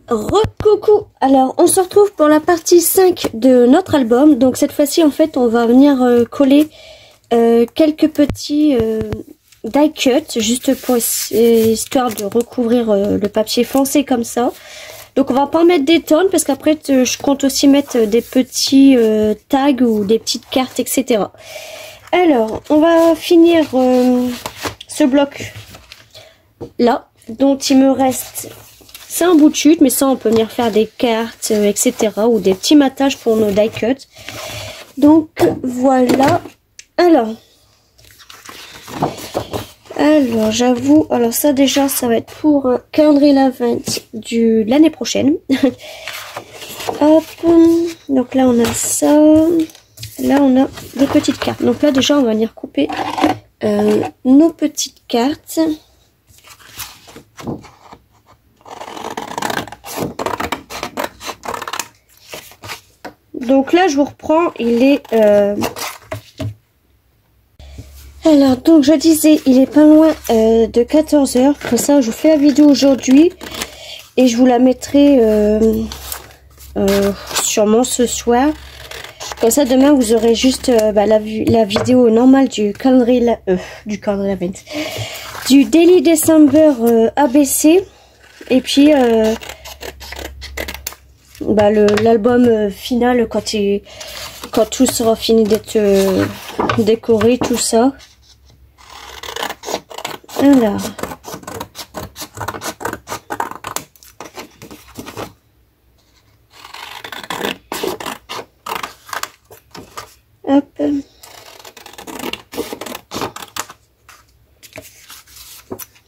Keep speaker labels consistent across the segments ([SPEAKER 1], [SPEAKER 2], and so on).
[SPEAKER 1] Recoucou. Alors on se retrouve pour la partie 5 de notre album. Donc cette fois-ci en fait on va venir coller quelques petits die cuts juste pour histoire de recouvrir le papier foncé comme ça. Donc on va pas en mettre des tonnes parce qu'après je compte aussi mettre des petits tags ou des petites cartes, etc. Alors on va finir ce bloc là dont il me reste. C'est un bout de chute, mais ça on peut venir faire des cartes, etc. ou des petits matages pour nos die cuts. Donc voilà. Alors j'avoue, alors ça déjà ça va être pour calendrier l'Avent de l'année prochaine. Hop, donc là on a ça, là on a des petites cartes. Donc là déjà on va venir couper nos petites cartes. Donc là je vous reprends, il est alors donc je disais il est pas loin de 14 h. Comme ça je vous fais la vidéo aujourd'hui et je vous la mettrai sûrement ce soir. Comme ça demain vous aurez juste la vidéo normale du calendrier Advent, du Daily December ABC, et puis l'album final quand tout sera fini d'être décoré, tout ça. Alors hop,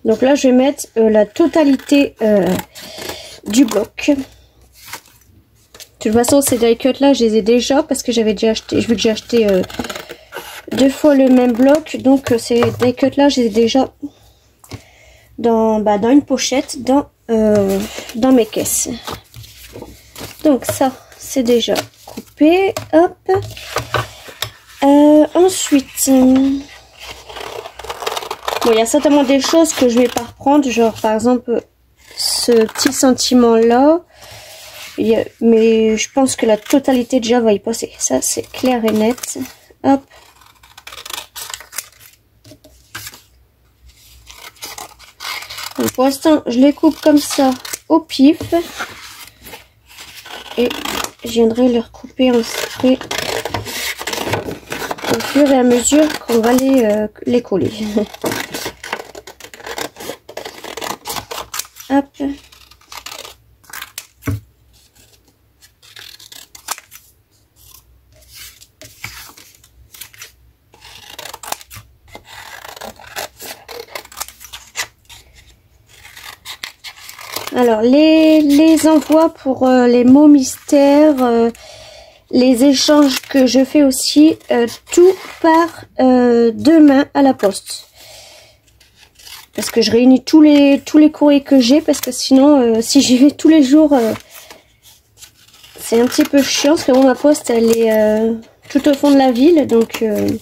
[SPEAKER 1] donc là je vais mettre la totalité du bloc. De toute façon ces die cuts là je les ai déjà parce que j'avais déjà acheté, vu que j'ai acheté 2 fois le même bloc, donc ces die cuts là je les ai déjà dans une pochette dans mes caisses. Donc ça c'est déjà coupé. Hop, ensuite bon, il y a certainement des choses que je vais pas reprendre, genre par exemple ce petit sentiment là. Mais je pense que la totalité déjà va y passer. Ça, c'est clair et net. Hop. Donc, pour l'instant, je les coupe comme ça au pif. Et je viendrai les recouper en spray au fur et à mesure qu'on va les coller. Hop. Alors les envois pour les mots mystères, les échanges que je fais aussi, tout part demain à la poste. Parce que je réunis tous les courriers que j'ai, parce que sinon si j'y vais tous les jours c'est un petit peu chiant, parce que bon, ma poste elle est tout au fond de la ville, donc il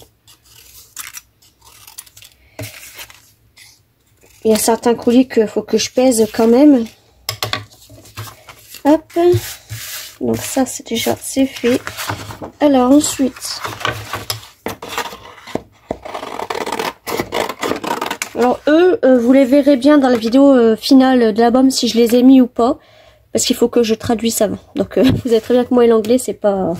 [SPEAKER 1] y a certains colis qu'il faut que je pèse quand même. Hop, donc ça c'est fait. Alors ensuite, alors eux vous les verrez bien dans la vidéo finale de l'album si je les ai mis ou pas, parce qu'il faut que je traduise avant. Donc vous savez très bien que moi et l'anglais c'est pas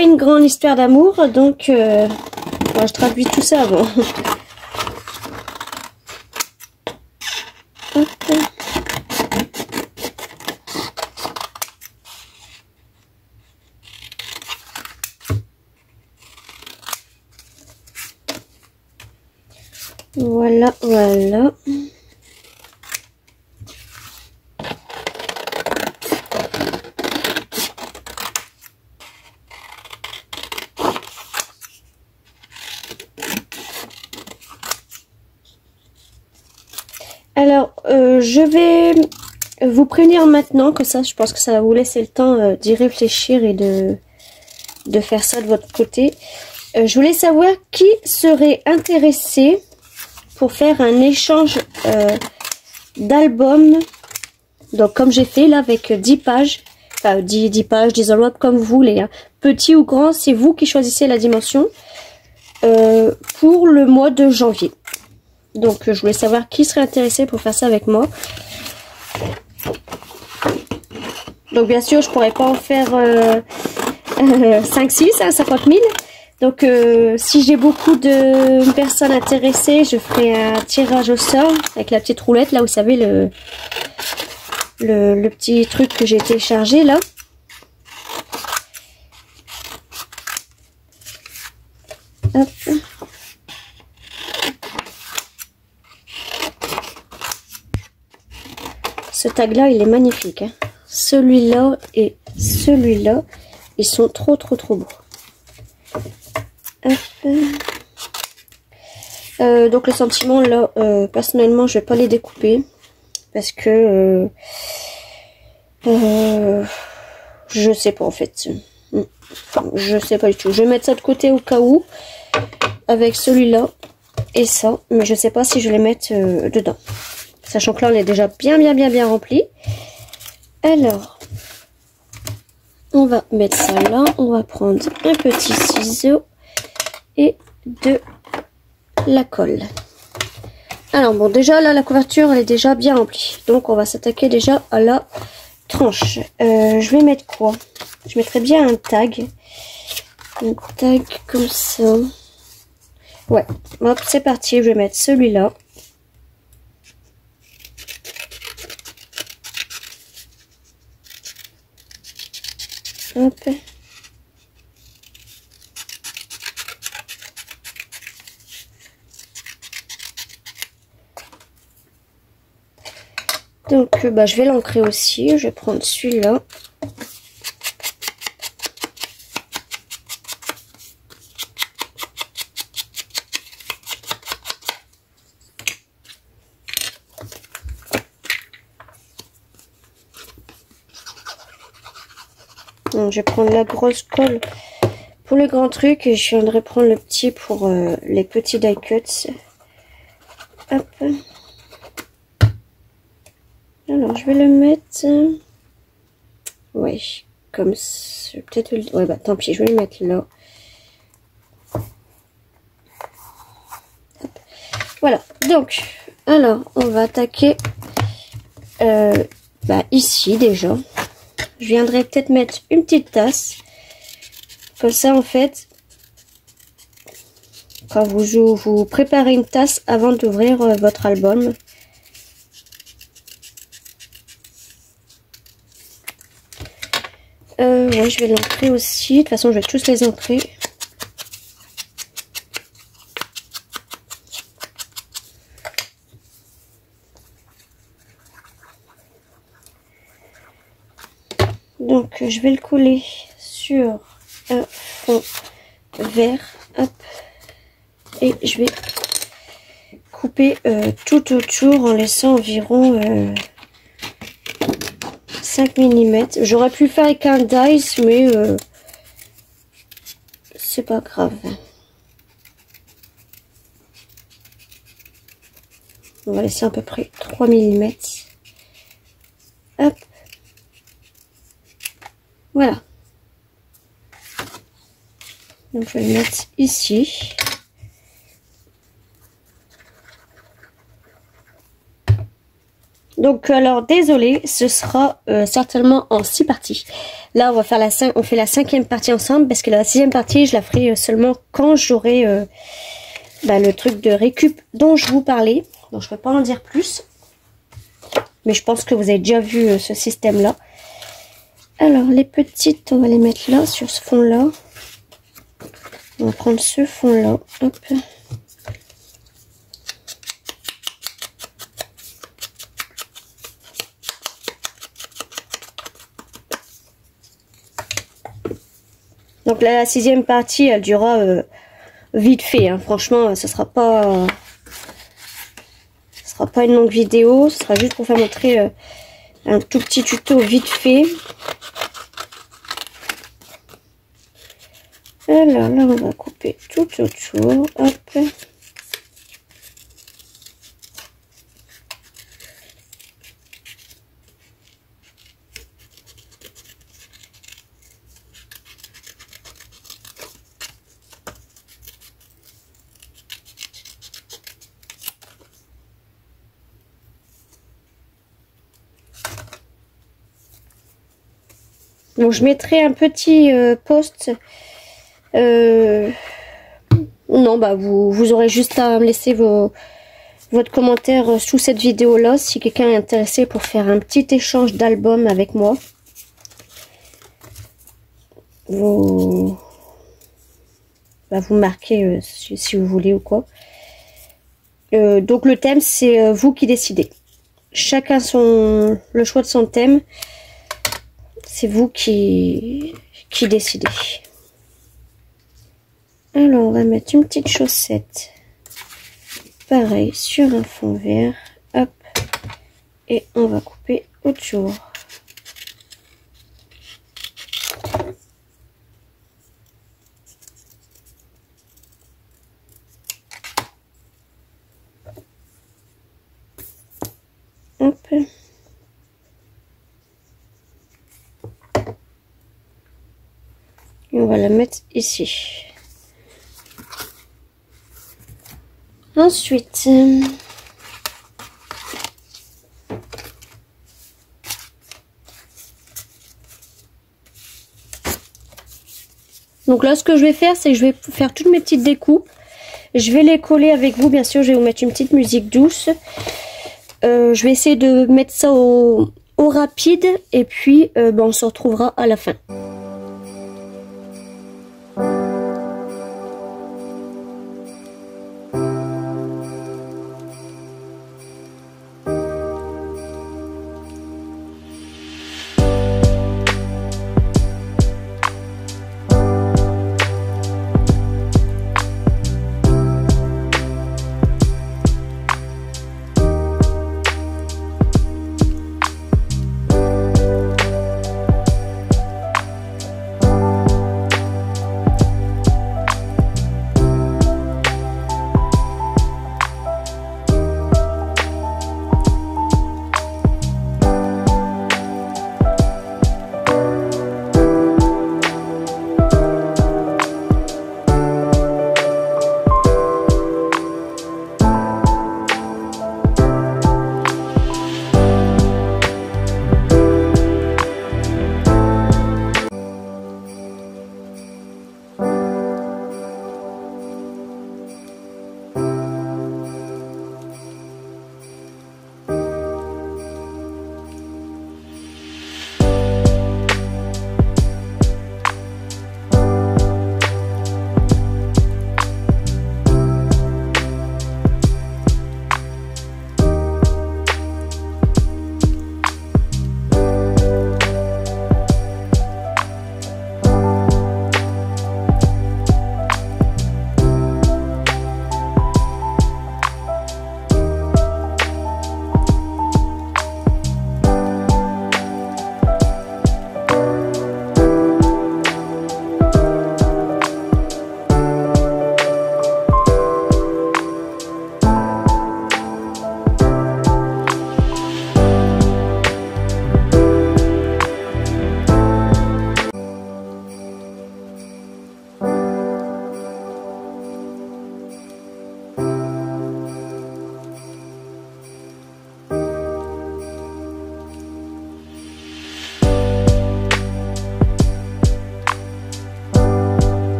[SPEAKER 1] une grande histoire d'amour, donc je traduis tout ça avant. Hop. Voilà. Alors, je vais vous prévenir maintenant, que ça, je pense que ça va vous laisser le temps d'y réfléchir et de faire ça de votre côté. Je voulais savoir qui serait intéressé pour faire un échange d'albums Donc comme j'ai fait là avec 10 pages, enfin 10 pages, 10 enveloppes comme vous voulez, hein. Petit ou grand, c'est vous qui choisissez la dimension pour le mois de janvier. Donc je voulais savoir qui serait intéressé pour faire ça avec moi. Donc bien sûr je pourrais pas en faire 5-6, hein, 50 000. Donc si j'ai beaucoup de personnes intéressées, je ferai un tirage au sort avec la petite roulette là, vous savez le petit truc que j'ai téléchargé là. Hop. Ce tag là il est magnifique, hein. Celui-là et celui-là, ils sont trop beaux. Donc les sentiments là, personnellement je vais pas les découper parce que je sais pas en fait. Je sais pas du tout. Je vais mettre ça de côté au cas où avec celui-là et ça, mais je sais pas si je vais les mettre dedans. Sachant que là on est déjà bien rempli. Alors, on va mettre ça là. On va prendre un petit ciseau et de la colle. Alors bon, déjà là la couverture elle est déjà bien remplie. Donc on va s'attaquer déjà à la tranche. Je vais mettre quoi? Je mettrais bien un tag. Un tag comme ça. Ouais, hop, c'est parti. Je vais mettre celui-là. Hop. Donc je vais l'ancrer aussi. Je vais prendre celui-là. Donc, je vais prendre la grosse colle pour le grand truc et je viendrai prendre le petit pour les petits die cuts. Hop. Alors je vais le mettre. Ouais, comme ça. Peut-être. Ouais, bah tant pis, je vais le mettre là. Hop. Voilà. Donc, alors on va attaquer ici déjà. Je viendrai peut-être mettre une petite tasse. Comme ça, en fait, quand vous préparez une tasse avant d'ouvrir votre album. Ouais, je vais l'ancrer aussi. De toute façon, je vais tous les ancrer. Donc, je vais le coller sur un fond vert. Hop. Et je vais couper tout autour en laissant environ 5 mm. J'aurais pu faire avec un dice, mais c'est pas grave. On va laisser à peu près 3 mm. Hop. Voilà. Donc je vais le mettre ici. Donc alors désolé, ce sera certainement en 6 parties. Là on va faire on fait la 5e partie ensemble parce que la 6e partie je la ferai seulement quand j'aurai le truc de récup dont je vous parlais. Donc je ne peux pas en dire plus. Mais je pense que vous avez déjà vu ce système là. Alors les petites on va les mettre là sur ce fond là. On va prendre ce fond là. Hop. Donc là, la 6e partie, elle durera vite fait. Hein. Franchement, ce sera pas une longue vidéo. Ce sera juste pour faire montrer un tout petit tuto vite fait. Alors là, on va couper tout autour. Hop. Donc je mettrai un petit post. Non, bah vous aurez juste à me laisser votre commentaire sous cette vidéo là si quelqu'un est intéressé pour faire un petit échange d'albums avec moi. Vous marquez si vous voulez ou quoi. Donc le thème c'est vous qui décidez. Chacun le choix de son thème. C'est vous qui décidez. Alors on va mettre une petite chaussette. Pareil sur un fond vert. Hop. Et on va couper autour. Hop. Et on va la mettre ici. Ensuite, donc là ce que je vais faire, c'est que je vais faire toutes mes petites découpes. Je vais les coller avec vous, bien sûr, je vais vous mettre une petite musique douce. Je vais essayer de mettre ça au rapide et puis on se retrouvera à la fin.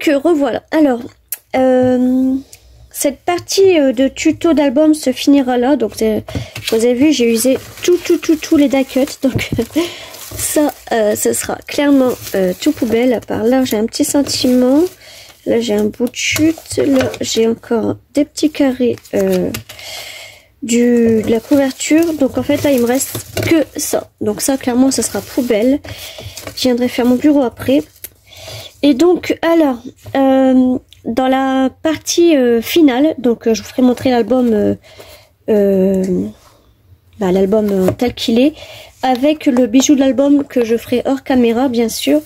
[SPEAKER 1] Donc revoilà. Alors, cette partie de tuto d'album se finira là. Donc vous avez vu, j'ai usé tous les die cuts. Donc ça, ce sera clairement tout poubelle. À part là, j'ai un petit sentiment. Là, j'ai un bout de chute. Là, j'ai encore des petits carrés de la couverture. Donc en fait, là, il me reste que ça. Donc ça, clairement, ça sera poubelle. Je viendrai faire mon bureau après. Et donc, alors, dans la partie finale, donc je vous ferai montrer l'album l'album tel qu'il est, avec le bijou de l'album que je ferai hors caméra, bien sûr.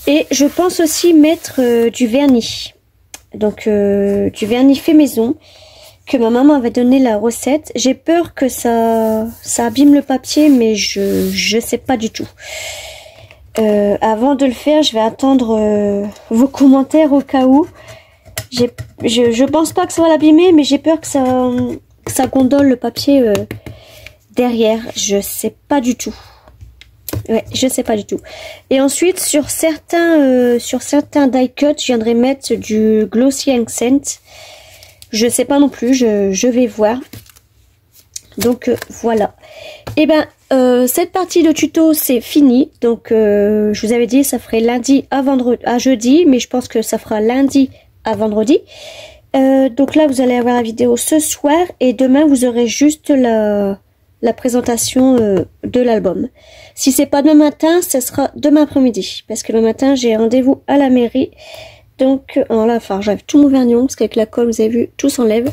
[SPEAKER 1] Et je pense aussi mettre du vernis. Donc, du vernis fait maison, que ma maman avait donné la recette. J'ai peur que ça abîme le papier, mais je sais pas du tout. Avant de le faire, je vais attendre vos commentaires au cas où. Je pense pas que ça va l'abîmer, mais j'ai peur que ça gondole le papier derrière. Je sais pas du tout. Ouais, je sais pas du tout. Et ensuite, sur certains die cuts, je viendrai mettre du Glossy Accent. Je sais pas non plus, je vais voir. Donc voilà. Et ben cette partie de tuto c'est fini. Donc je vous avais dit ça ferait lundi à jeudi, mais je pense que ça fera lundi à vendredi. Donc là vous allez avoir la vidéo ce soir et demain vous aurez juste la présentation de l'album. Si c'est pas demain matin, ça sera demain après-midi parce que le matin j'ai rendez-vous à la mairie. Donc alors là, enfin j'avais tout mon vernis parce qu'avec la colle vous avez vu tout s'enlève.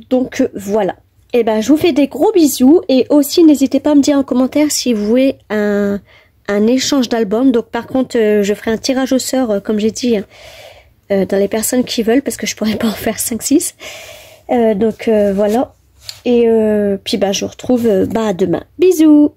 [SPEAKER 1] Donc voilà. Et ben je vous fais des gros bisous et aussi n'hésitez pas à me dire en commentaire si vous voulez un échange d'albums. Donc par contre je ferai un tirage au sort comme j'ai dit dans les personnes qui veulent parce que je pourrais pas en faire 5-6. Donc voilà. Et puis bah je vous retrouve demain. Bisous.